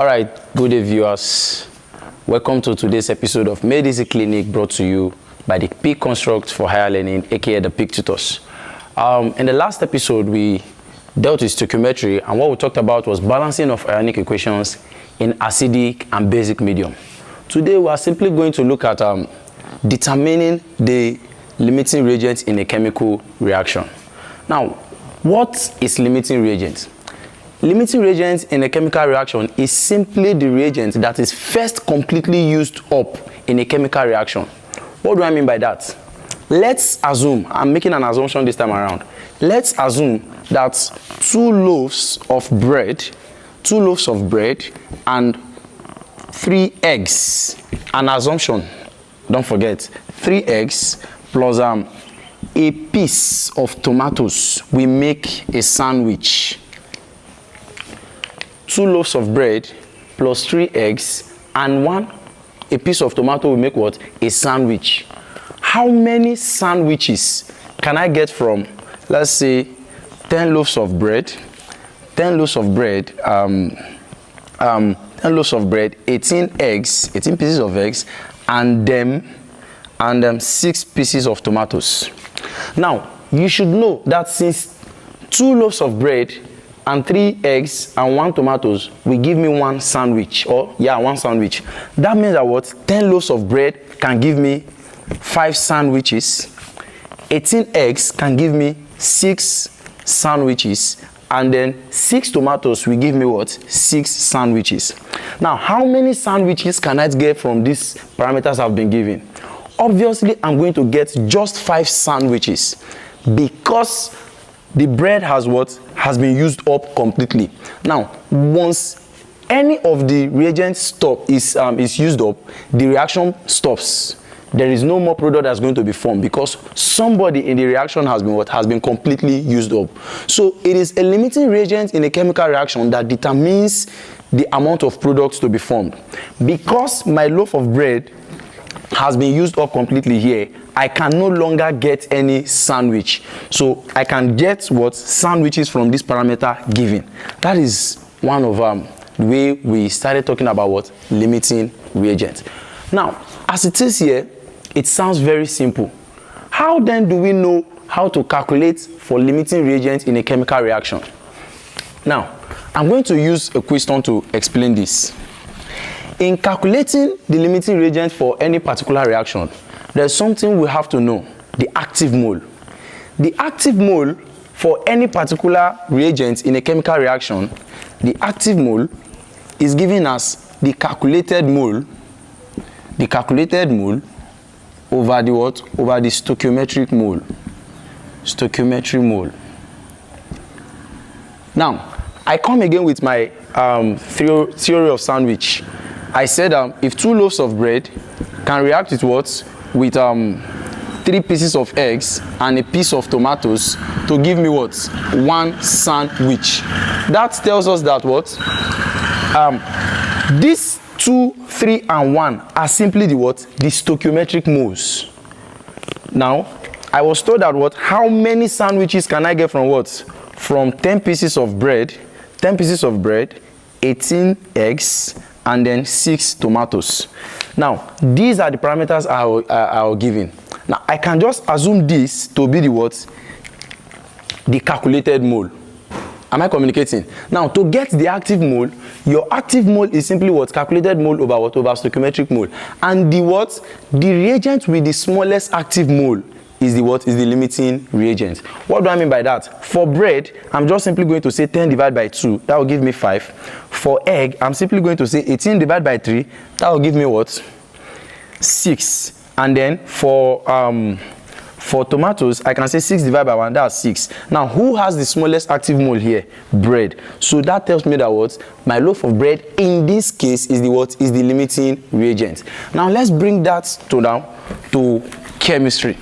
Alright, good day viewers. Welcome to today's episode of Made Easy Clinic, brought to you by the Peak Construct for Higher Learning, aka the Peak Tutors. In the last episode, we dealt with stoichiometry, and what we talked about was balancing of ionic equations in acidic and basic medium. Today, we are simply going to look at determining the limiting reagent in a chemical reaction. Now, what is limiting reagent? Limiting reagent in a chemical reaction is simply the reagent that is first completely used up in a chemical reaction. What do I mean by that? Let's assume, I'm making an assumption this time around. Let's assume that two loaves of bread and 3 eggs. An assumption, don't forget, 3 eggs plus a piece of tomatoes, we make a sandwich. 2 loaves of bread plus 3 eggs and a piece of tomato will make what? A sandwich. How many sandwiches can I get from, let's say, 10 loaves of bread, 10 loaves of bread, 10 loaves of bread, 18 eggs, 18 pieces of eggs, and 6 pieces of tomatoes. Now, you should know that since 2 loaves of bread and 3 eggs and 1 tomatoes will give me 1 sandwich, one sandwich. That means that what? 10 loaves of bread can give me 5 sandwiches, 18 eggs can give me 6 sandwiches, and then 6 tomatoes will give me what? 6 sandwiches. Now, how many sandwiches can I get from these parameters I've been given? Obviously, I'm going to get just 5 sandwiches because the bread has been used up completely. Now, once any of the reagents is used up, the reaction stops. There is no more product that's going to be formed because somebody in the reaction has been completely used up. So it is a limiting reagent in a chemical reaction that determines the amount of products to be formed. Because my loaf of bread has been used up completely here, I can no longer get any sandwich. So I can get sandwiches from this parameter given. That is one of the way we started talking about limiting reagent. Now, as it is here, it sounds very simple. How then do we know how to calculate for limiting reagent in a chemical reaction? Now, I'm going to use a question to explain this. In calculating the limiting reagent for any particular reaction, there's something we have to know: the active mole. The active mole for any particular reagent in a chemical reaction, the active mole is given as the calculated mole over the over the stoichiometric mole. Stoichiometric mole. Now, I come again with my theory of sandwich. I said if 2 loaves of bread can react with 3 pieces of eggs and a piece of tomatoes to give me 1 sandwich. That tells us that these 2, 3, and 1 are simply the stoichiometric moles. Now, I was told that how many sandwiches can I get from From 10 pieces of bread, 18 eggs, and then 6 tomatoes. Now, these are the parameters I are given. Now, I can just assume this to be the calculated mole. Am I communicating? Now, to get the active mole, your active mole is simply calculated mole over over stoichiometric mole. And the reagent with the smallest active mole is the limiting reagent. What do I mean by that? For bread, I'm just simply going to say 10 divided by 2. That will give me 5. For egg, I'm simply going to say 18 divided by 3. That will give me 6. And then for tomatoes, I can say 6 divided by 1. That's 6. Now, who has the smallest active mole here? Bread. So that tells me that my loaf of bread in this case is the limiting reagent. Now, let's bring that to chemistry.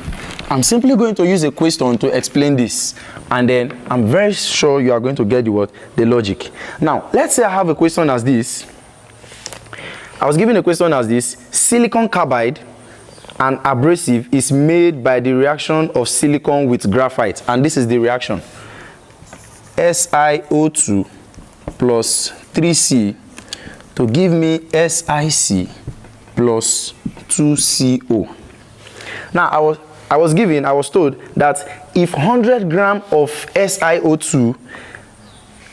I'm simply going to use a question to explain this, and then I'm very sure you are going to get the logic. Now, let's say I have a question as this. I was given a question as this: silicon carbide, an abrasive, is made by the reaction of silicon with graphite, and this is the reaction: SiO2 plus 3C to give me SiC plus 2CO. Now I was told that if 100 gram of SiO2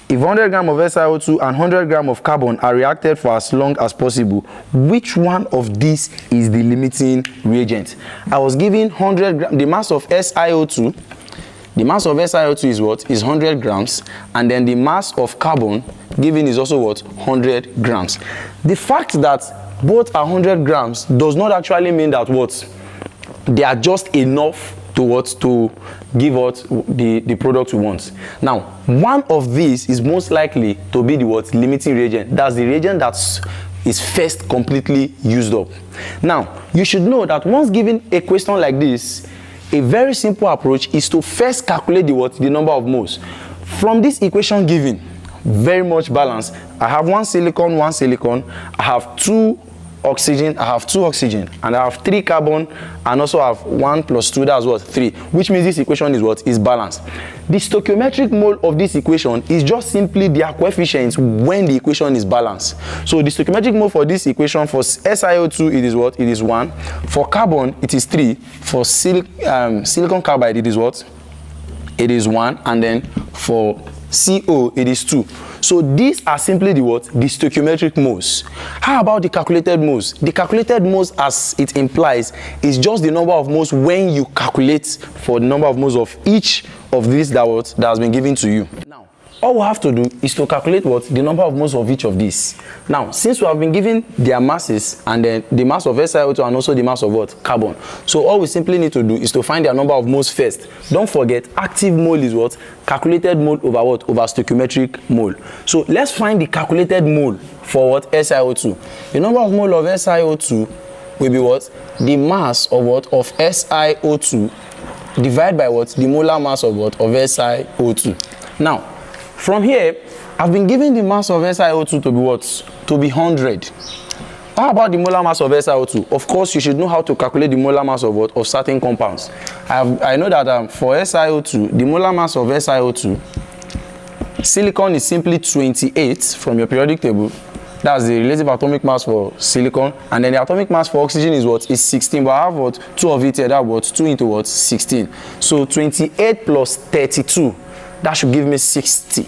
and 100 gram of carbon are reacted for as long as possible, which one of these is the limiting reagent? I was given 100 grams, the mass of SiO2. The mass of SiO2 is what? Is 100 grams, and then the mass of carbon given is also what? 100 grams. The fact that both are 100 grams does not actually mean that what? They are just enough to what? To give out the product we want. Now, one of these is most likely to be the what? Limiting reagent. That's the reagent that is first completely used up. Now, you should know that once given a question like this, a very simple approach is to first calculate the number of moles. From this equation given, very much balanced, I have one silicon, I have two oxygen, and I have 3 carbon, and also have 1 plus 2, that's what? 3, which means this equation is what? Is balanced. The stoichiometric mole of this equation is just simply their coefficients when the equation is balanced. So the stoichiometric mole for this equation, for SiO2 it is what? It is 1. For carbon it is 3. For silicon carbide it is what? It is 1. And then for CO it is 2. So these are simply the what? The stoichiometric moles. How about the calculated moles? The calculated moles, as it implies, is just the number of moles when you calculate for the number of moles of each of these that has been given to you. Now, all we have to do is to calculate what? The number of moles of each of these. Now, since we have been given their masses, and then the mass of SiO2 and also the mass of what? Carbon. So all we simply need to do is to find their number of moles first. Don't forget, active mole is what? Calculated mole over what? Over stoichiometric mole. So let's find the calculated mole for what? SiO2. The number of mole of SiO2 will be what? The mass of what? Of SiO2 divided by what? The molar mass of what? Of SiO2. Now, from here, I've been given the mass of SiO2 to be what? To be 100. How about the molar mass of SiO2? Of course, you should know how to calculate the molar mass of what? Of certain compounds. I know that for SiO2, the molar mass of SiO2, silicon is simply 28 from your periodic table. That's the relative atomic mass for silicon. And then the atomic mass for oxygen is what? Is 16. But I have what? 2 of it here. That what? 2 into what? 16. So 28 plus 32. That should give me 60.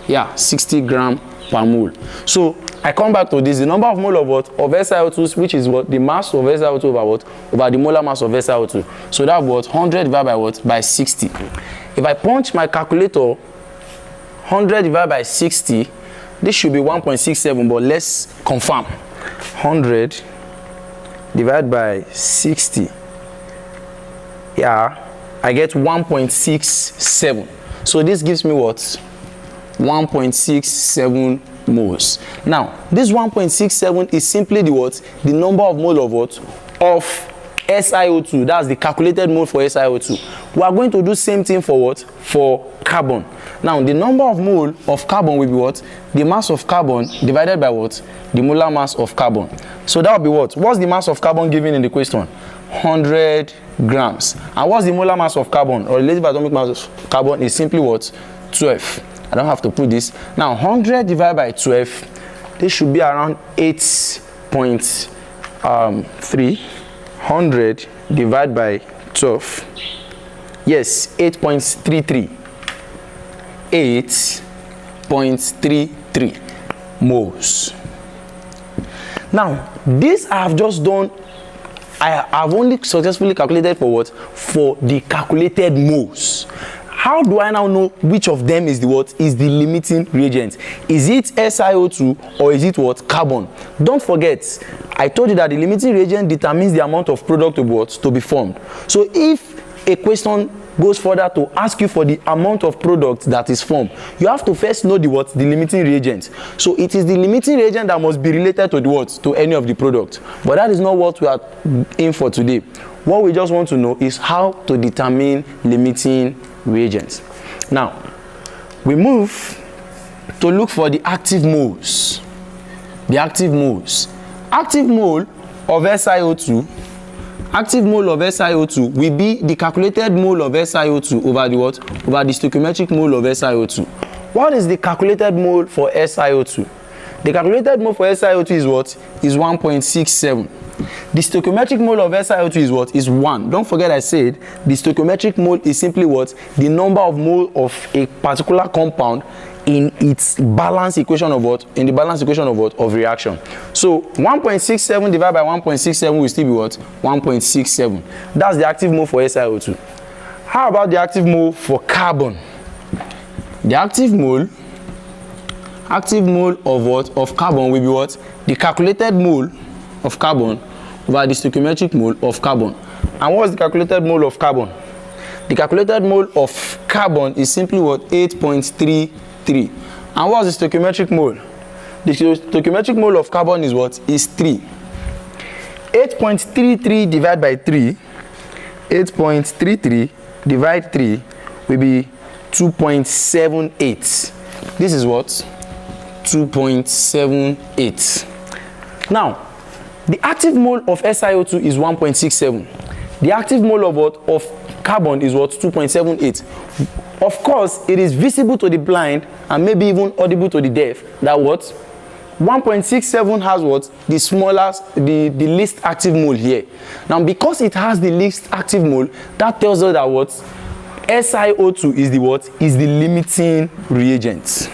Yeah, 60 gram per mole. So I come back to this. The number of mole of what? Of SiO2, which is what? The mass of SiO2 over what? Over the molar mass of SiO2. So that what? 100 divided by what? By 60. If I punch my calculator, 100 divided by 60, this should be 1.67, but let's confirm. 100 divided by 60. Yeah, I get 1.67. So this gives me what? 1.67 moles. Now, this 1.67 is simply the what? The number of mole of what? Of SiO2. That's the calculated mole for SiO2. We are going to do same thing for what? For carbon. Now, the number of mole of carbon will be what? The mass of carbon divided by what? The molar mass of carbon. So that will be what? What's the mass of carbon given in the question? 100 grams. And what's the molar mass of carbon, or relative atomic mass of carbon, is simply what? 12. I don't have to put this. Now, 100 divided by 12, this should be around 8.3. 100 divided by 12. Yes, 8.33. 8.33 moles. Now, this I have just done. I have only successfully calculated for what? For the calculated moles. How do I now know which of them is the what? Is the limiting reagent? Is it SiO2 or is it what? Carbon. Don't forget, I told you that the limiting reagent determines the amount of product to what? To be formed. So if a question goes further to ask you for the amount of product that is formed, you have to first know the what? The limiting reagent. So it is the limiting reagent that must be related to the what? To any of the product. But that is not what we are in for today. What we just want to know is how to determine limiting reagents. Now, we move to look for the active moles. The active moles. Active mole of SiO2. Active mole of SiO2 will be the calculated mole of SiO2 over the what? Over the stoichiometric mole of SiO2. What is the calculated mole for SiO2? The calculated mole for SiO2 is what? Is 1.67. The stoichiometric mole of SiO2 is what? Is 1. Don't forget I said the stoichiometric mole is simply what? The number of mole of a particular compound in its balance equation of what? In the balance equation of what? Of reaction. So 1.67 divided by 1.67 will still be what? 1.67. That's the active mole for SiO2. How about the active mole for carbon? The active mole of what? Of carbon will be what? The calculated mole of carbon over the stoichiometric mole of carbon. And what is the calculated mole of carbon? The calculated mole of carbon is simply what? 8.33. And what is the stoichiometric mole? The stoichiometric mole of carbon is what? Is 3. 8.33 divided by 3. 8.33 divide 3 will be 2.78. This is what? 2.78. Now, the active mole of SiO2 is 1.67. The active mole of what? Of carbon is what? 2.78. Of course, it is visible to the blind and maybe even audible to the deaf that what? 1.67 has what? The smallest, the least active mole here. Now, because it has the least active mole, that tells us that what? SiO2 is the what? Is the limiting reagent.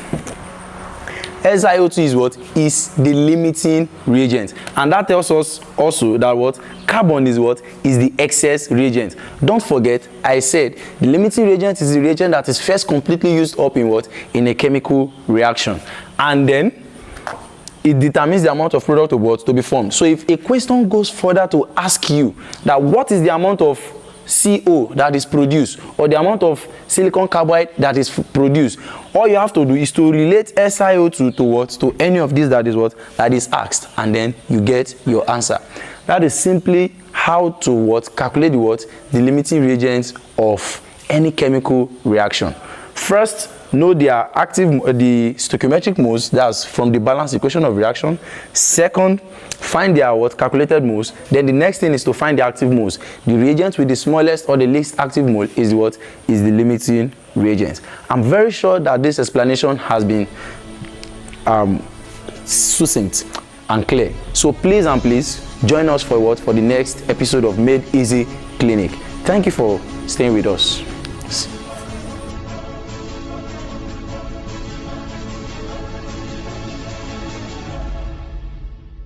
SiO2 is what? Is the limiting reagent. And that tells us also that what? Carbon is what? Is the excess reagent. Don't forget, I said the limiting reagent is the reagent that is first completely used up in what? In a chemical reaction. And then it determines the amount of product of what? To be formed. So if a question goes further to ask you that what is the amount of CO that is produced or the amount of silicon carbide that is produced, all you have to do is to relate SiO2 to what? To any of these that is what? That is asked, and then you get your answer. That is simply how to what? Calculate the what? The limiting reagents of any chemical reaction. First, know their the stoichiometric moles, that's from the balance equation of reaction. Second, find their what? Calculated moles. Then the next thing is to find the active moles. The reagent with the smallest or the least active mole is what? Is the limiting reagent. I'm very sure that this explanation has been succinct and clear. So please and please join us for what? For the next episode of Made Easy Clinic. Thank you for staying with us.